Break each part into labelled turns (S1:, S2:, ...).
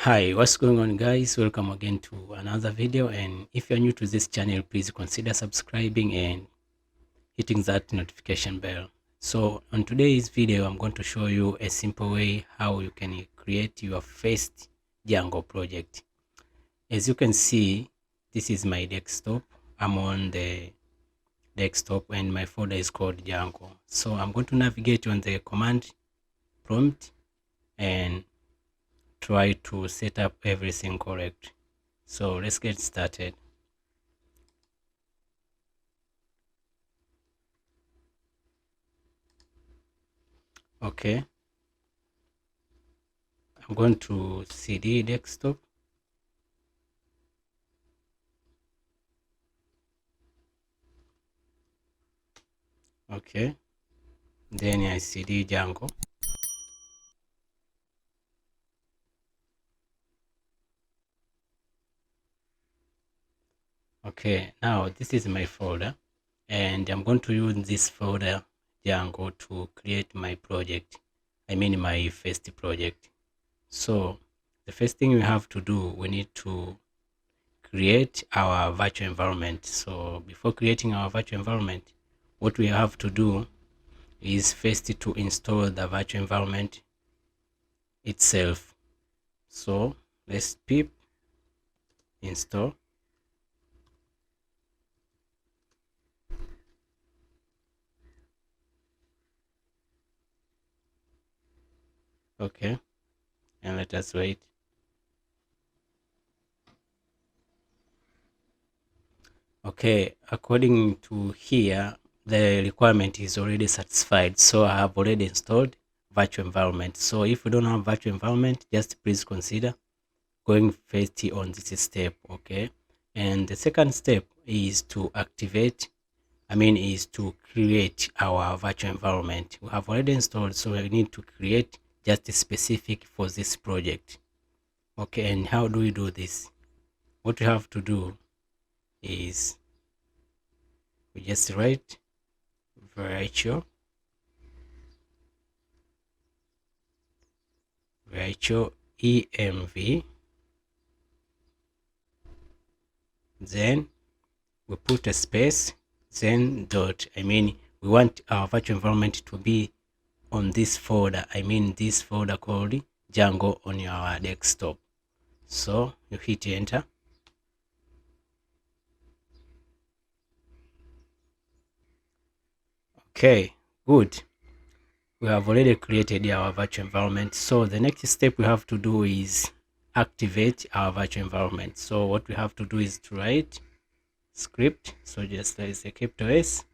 S1: Hi, what's going on guys? Welcome again to another video, and if you're new to this channel, please consider subscribing and hitting that notification bell. So on today's video, I'm going to show you a simple way how you can create your first Django project. As you can see, this is my desktop. I'm on the desktop and my folder is called Django. So I'm going to navigate on the command prompt and try to set up everything correct. So let's get started. Okay, I'm going to CD desktop. Okay, then I CD Django. Okay, now this is my folder and I'm going to use this folder Django to create my project. I mean my first project. So the first thing we have to do, we need to create our virtual environment. So before creating our virtual environment, what we have to do is first to install the virtual environment itself. So let's pip install. Okay, and let us wait. Okay, according to here, the requirement is already satisfied, so I have already installed virtual environment. So if you don't have virtual environment, just please consider going first on this step. Okay, and the second step is to is to create our virtual environment. We have already installed, so we need to create just specific for this project. Okay, and how do we do this? What we have to do is we just write virtual env, then we put a space, then dot. We want our virtual environment to be on this folder, this folder called Django on your desktop. So you hit enter. Okay, good. We have already created our virtual environment. So the next step we have to do is activate our virtual environment. So what we have to do is to write script. So just there is a capital S,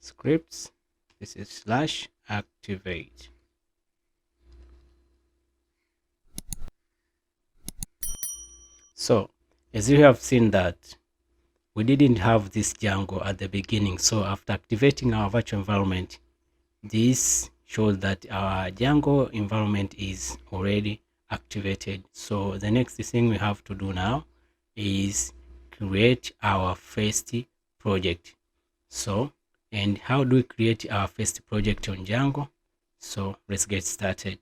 S1: scripts, this is slash activate. So as you have seen that we didn't have this Django at the beginning, so after activating our virtual environment, this shows that our Django environment is already activated. So the next thing we have to do now is create our first project. So, and how do we create our first project on Django? So let's get started.